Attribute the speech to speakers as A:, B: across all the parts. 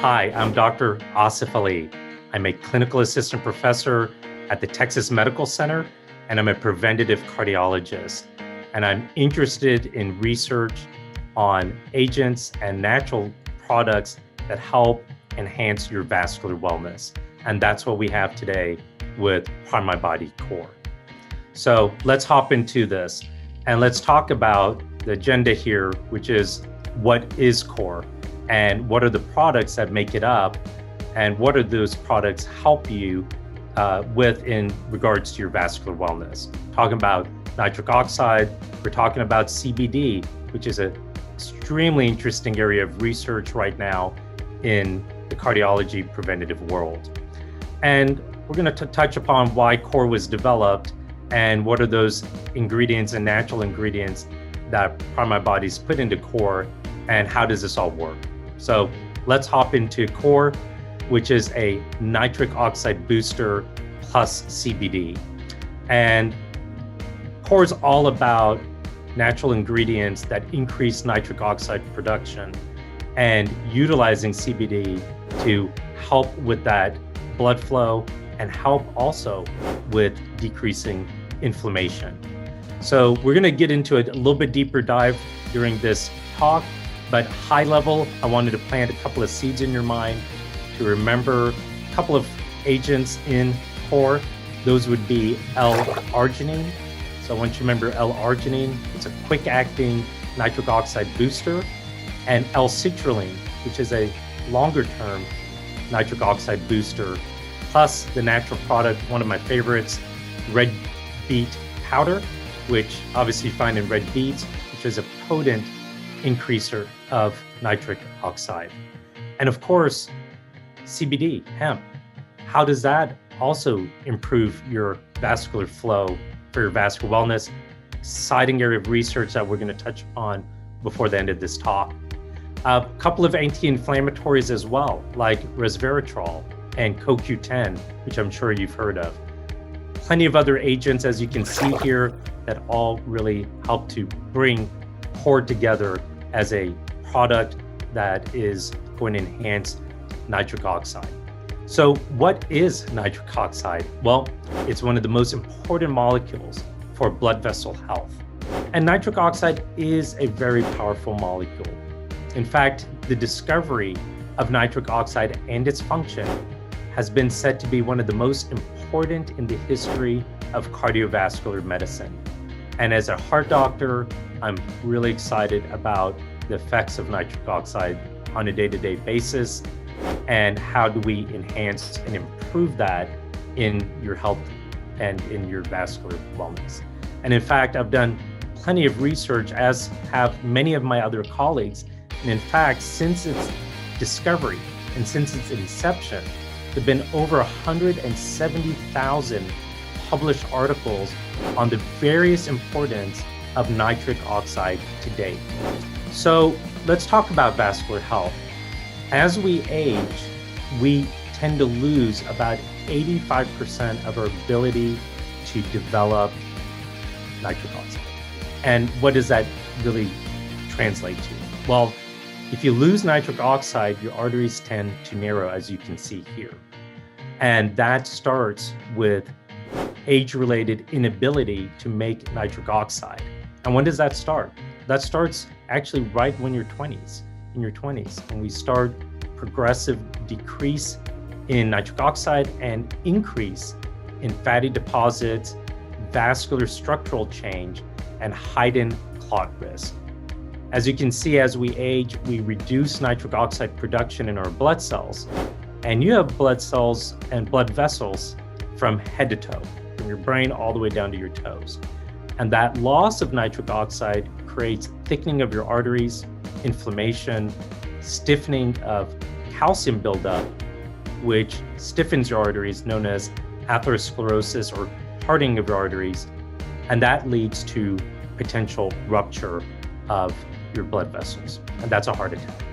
A: Hi, I'm Dr. Asif Ali. I'm a clinical assistant professor at the Texas Medical Center, and I'm a preventative cardiologist. And I'm interested in research on agents and natural products that help enhance your vascular wellness. And that's what we have today with Part My Body Core. So let's hop into this and let's talk about the agenda here, which is what is core and what are the products that make it up and what are those products help you with in regards to your vascular wellness. Talking about nitric oxide, we're talking about CBD, which is an extremely interesting area of research right now in the cardiology preventative world. And we're going to touch upon why core was developed and what are those ingredients and natural ingredients that Part My Body's put into core and how does this all work. So let's hop into core, which is a nitric oxide booster plus CBD. And core is all about natural ingredients that increase nitric oxide production and utilizing CBD to help with that blood flow and help also with decreasing inflammation. So we're going to get into a little bit deeper dive during this talk, but high level, I wanted to plant a couple of seeds in your mind to remember a couple of agents in core. Those would be L-arginine. So once you remember L-arginine, it's a quick acting nitric oxide booster, and L-citrulline, which is a longer term nitric oxide booster, plus the natural product, one of my favorites, red beet powder, which obviously you find in red beets, which is a potent increaser of nitric oxide. And of course, CBD, hemp. How does that also improve your vascular flow for your vascular wellness? Exciting area of research that we're going to touch on before the end of this talk. A couple of anti-inflammatories as well, like resveratrol and CoQ10, which I'm sure you've heard of. Plenty of other agents, as you can see here, that all really help to bring core together as a product that is going to enhance nitric oxide. So what is nitric oxide? Well, it's one of the most important molecules for blood vessel health. And nitric oxide is a very powerful molecule. In fact, the discovery of nitric oxide and its function has been said to be one of the most important in the history of cardiovascular medicine. And as a heart doctor, I'm really excited about the effects of nitric oxide on a day-to-day basis and how do we enhance and improve that in your health and in your vascular wellness. And in fact, I've done plenty of research, as have many of my other colleagues. And in fact, since its discovery and since its inception, there have been over 170,000 published articles on the various importance of nitric oxide to date. So let's talk about vascular health. As we age, we tend to lose about 85% of our ability to develop nitric oxide. And what does that really translate to? Well, if you lose nitric oxide, your arteries tend to narrow, as you can see here. And that starts with age-related inability to make nitric oxide. And when does that start? That starts actually right when you're in your 20s, and we start progressive decrease in nitric oxide and increase in fatty deposits, vascular structural change, and heightened clot risk. As you can see, as we age, we reduce nitric oxide production in our blood cells, and you have blood cells and blood vessels from head to toe, from your brain all the way down to your toes. And that loss of nitric oxide creates thickening of your arteries, inflammation, stiffening of calcium buildup, which stiffens your arteries, known as atherosclerosis or hardening of your arteries. And that leads to potential rupture of your blood vessels, and that's a heart attack.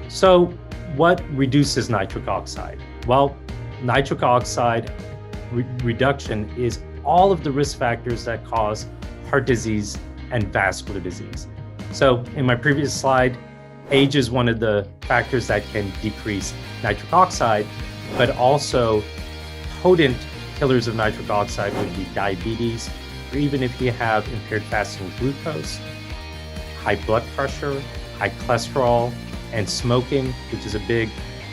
A: So what reduces nitric oxide? Well, nitric oxide reduction is all of the risk factors that cause heart disease and vascular disease. So in my previous slide, Age is one of the factors that can decrease nitric oxide, but also potent killers of nitric oxide would be diabetes, or even if you have impaired fasting glucose, high blood pressure, high cholesterol, and smoking, which is a big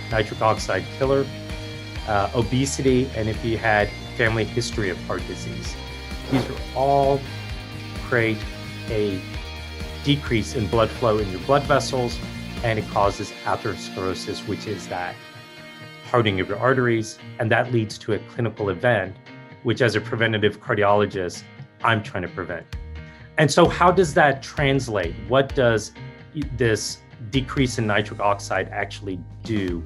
A: nitric oxide killer, obesity, and if you had family history of heart disease. These are all create a decrease in blood flow in your blood vessels, and it causes atherosclerosis, which is that hardening of your arteries, and that leads to a clinical event, which as a preventative cardiologist, I'm trying to prevent. And so how does that translate? What does this decrease in nitric oxide actually do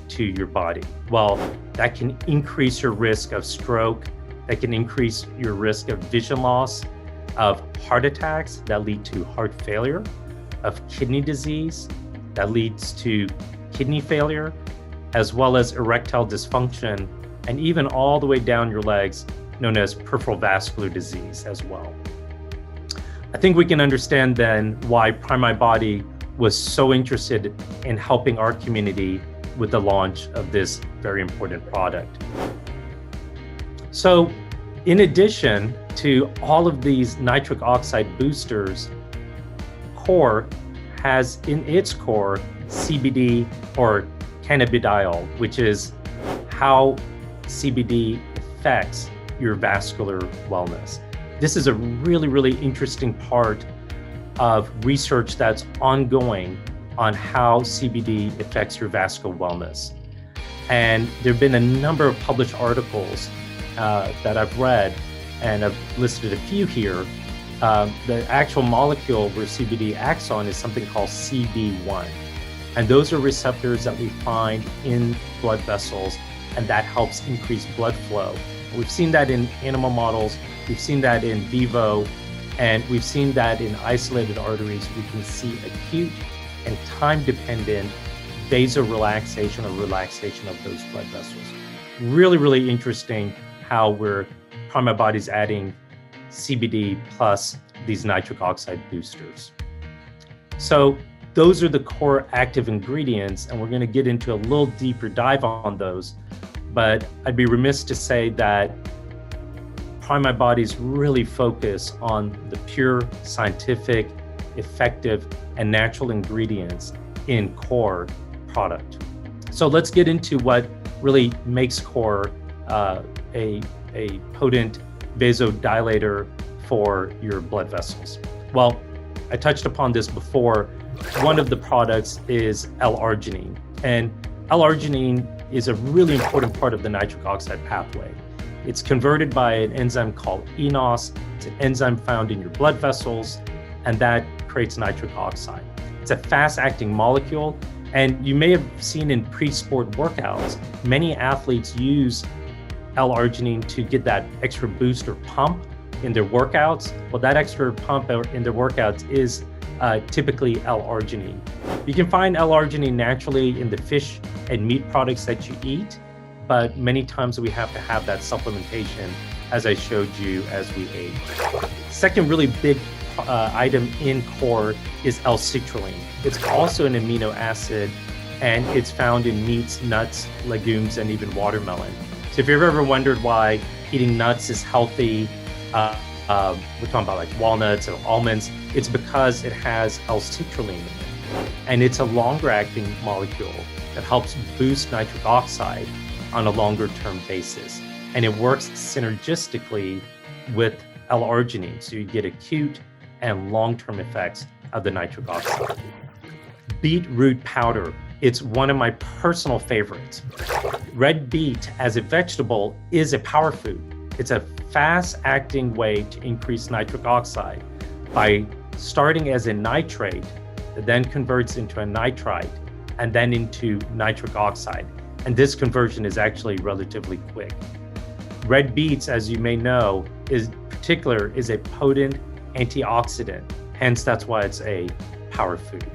A: to your body? Well, that can increase your risk of stroke, that can increase your risk of vision loss, of heart attacks that lead to heart failure, of kidney disease that leads to kidney failure, as well as erectile dysfunction, and even all the way down your legs, known as peripheral vascular disease as well. I think we can understand then why Prime My Body was so interested in helping our community with the launch of this very important product. So, in addition to all of these nitric oxide boosters, Core has in its core CBD or cannabidiol, which is how CBD affects your vascular wellness. This is a really, really interesting part of research that's ongoing on how CBD affects your vascular wellness. And there have been a number of published articles that I've read, and I've listed a few here. The actual molecule where CBD acts on is something called CB1. And those are receptors that we find in blood vessels, and that helps increase blood flow. We've seen that in animal models, we've seen that in vivo, and we've seen that in isolated arteries. We can see acute and time-dependent vasorelaxation or relaxation of those blood vessels. Really, really interesting how Prime My Body's adding CBD plus these nitric oxide boosters. So those are the core active ingredients, and we're going to get into a little deeper dive on those. But I'd be remiss to say that Prime My Body's really focus on the pure, scientific, effective, and natural ingredients in Core product. So let's get into what really makes Core a potent vasodilator for your blood vessels. Well, I touched upon this before. One of the products is L-arginine, and L-arginine is a really important part of the nitric oxide pathway. It's converted by an enzyme called eNOS. It's an enzyme found in your blood vessels, and that creates nitric oxide. It's a fast-acting molecule, and you may have seen in pre-sport workouts, many athletes use L-arginine to get that extra boost or pump in their workouts. Well, that extra pump in their workouts is typically L-arginine. You can find L-arginine naturally in the fish and meat products that you eat, but many times we have to have that supplementation, as I showed you as we age. Second really big item in Core is L-citrulline. It's also an amino acid, and it's found in meats, nuts, legumes, and even watermelon. So if you've ever wondered why eating nuts is healthy, we're talking about like walnuts or almonds, it's because it has L-citrulline in it. And it's a longer acting molecule that helps boost nitric oxide on a longer term basis. And it works synergistically with L-arginine. So you get acute and long-term effects of the nitric oxide. Beetroot powder. It's one of my personal favorites. Red beet as a vegetable is a power food. It's a fast-acting way to increase nitric oxide by starting as a nitrate, that then converts into a nitrite, and then into nitric oxide. And this conversion is actually relatively quick. Red beets, as you may know, is a potent antioxidant. Hence, that's why it's a power food.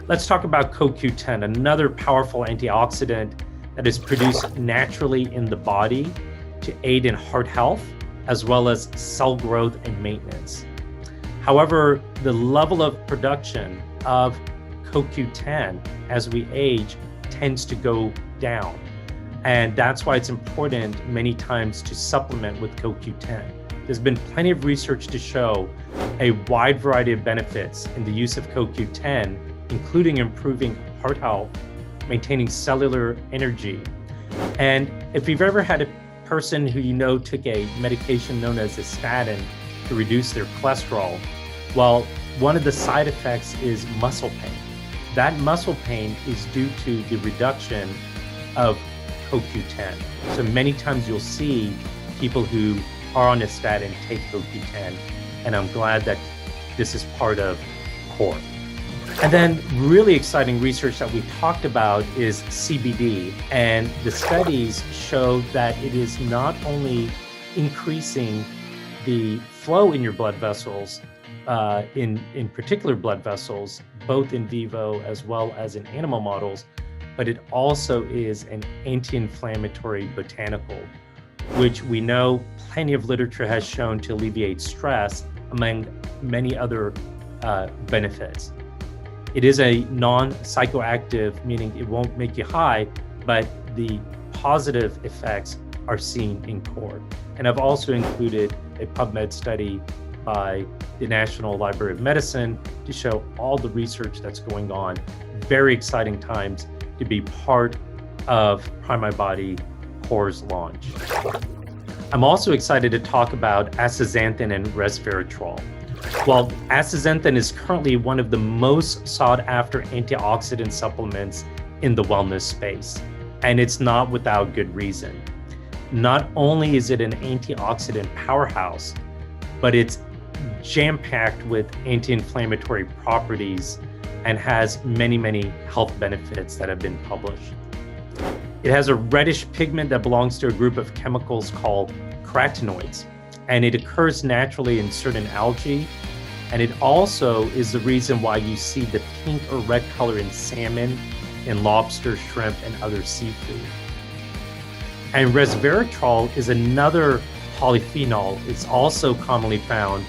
A: Let's talk about CoQ10, another powerful antioxidant that is produced naturally in the body to aid in heart health, as well as cell growth and maintenance. However, the level of production of CoQ10 as we age tends to go down. And that's why it's important many times to supplement with CoQ10. There's been plenty of research to show a wide variety of benefits in the use of CoQ10, including improving heart health, maintaining cellular energy. And if you've ever had a person who you know took a medication known as a statin to reduce their cholesterol, well, one of the side effects is muscle pain. That muscle pain is due to the reduction of CoQ10. So many times you'll see people who are on a statin take CoQ10, and I'm glad that this is part of CORE. And then really exciting research that we talked about is CBD, and the studies show that it is not only increasing the flow in your blood vessels, in particular blood vessels, both in vivo as well as in animal models, but it also is an anti-inflammatory botanical, which we know plenty of literature has shown to alleviate stress, among many other benefits. It is a non-psychoactive, meaning it won't make you high, but the positive effects are seen in CORE. And I've also included a PubMed study by the National Library of Medicine to show all the research that's going on. Very exciting times to be part of Prime My Body CORE's launch. I'm also excited to talk about astaxanthin and resveratrol. Well, astaxanthin is currently one of the most sought after antioxidant supplements in the wellness space, and it's not without good reason. Not only is it an antioxidant powerhouse, but it's jam-packed with anti-inflammatory properties and has many, many health benefits that have been published. It has a reddish pigment that belongs to a group of chemicals called carotenoids, and it occurs naturally in certain algae. And it also is the reason why you see the pink or red color in salmon, in lobster, shrimp, and other seafood. And resveratrol is another polyphenol. It's also commonly found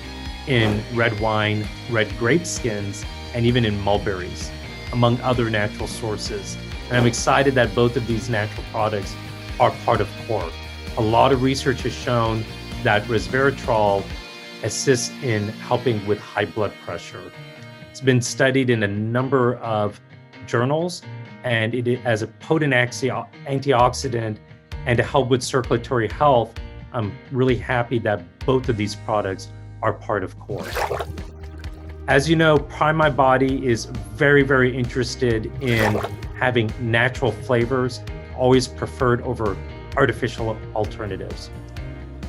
A: in red wine, red grape skins, and even in mulberries, among other natural sources. And I'm excited that both of these natural products are part of CORE. A lot of research has shown that resveratrol assists in helping with high blood pressure. It's been studied in a number of journals, and it as a potent antioxidant and to help with circulatory health. I'm really happy that both of these products are part of CORE. As you know, Prime My Body is very, very interested in having natural flavors, always preferred over artificial alternatives.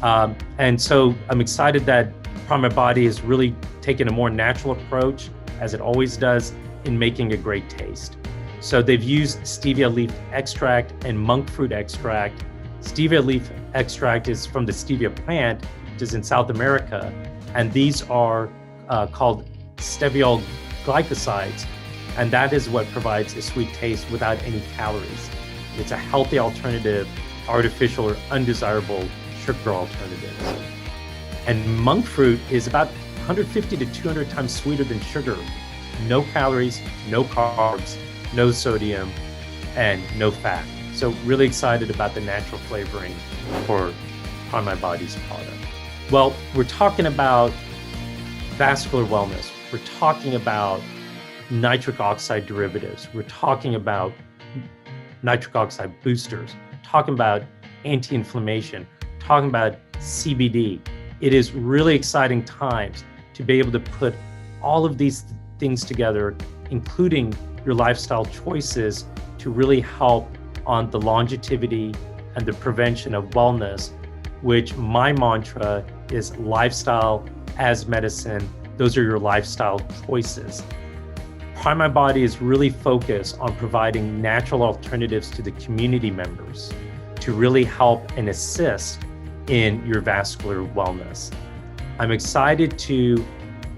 A: And so I'm excited that Prime My Body has really taken a more natural approach, as it always does, in making a great taste. So they've used stevia leaf extract and monk fruit extract. Stevia leaf extract is from the stevia plant, which is in South America, and these are called steviol glycosides, and that is what provides a sweet taste without any calories. It's a healthy alternative, artificial or undesirable sugar alternatives. And monk fruit is about 150 to 200 times sweeter than sugar. No calories, no carbs, no sodium, and no fat. So really excited about the natural flavoring for Prime My Body's product. Well, we're talking about vascular wellness. We're talking about nitric oxide derivatives. We're talking about nitric oxide boosters, talking about anti-inflammation, talking about CBD. It is really exciting times to be able to put all of these things together, including your lifestyle choices, to really help on the longevity and the prevention of wellness, which my mantra is lifestyle as medicine. Those are your lifestyle choices. Prime My Body is really focused on providing natural alternatives to the community members to really help and assist in your vascular wellness. I'm excited to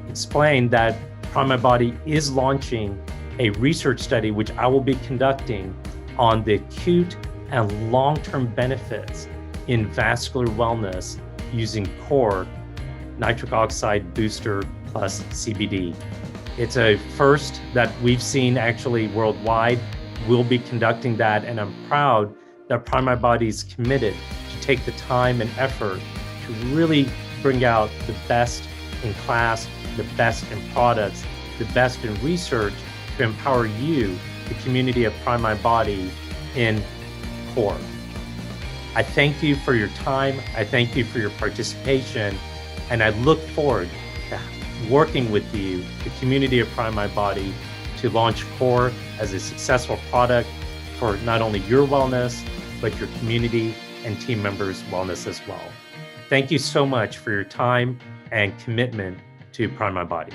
A: explain that Prime My Body is launching a research study, which I will be conducting on the acute and long-term benefits in vascular wellness using CORE, nitric oxide booster plus CBD. It's a first that we've seen actually worldwide. We'll be conducting that, and I'm proud that Prime My Body is committed to take the time and effort to really bring out the best in class, the best in products, the best in research to empower you, the community of Prime My Body, in core. I thank you for your time. I thank you for your participation, and I look forward to working with you, the community of Prime My Body, to launch Core as a successful product for not only your wellness, but your community and team members' wellness as well. Thank you so much for your time and commitment to Prime My Body.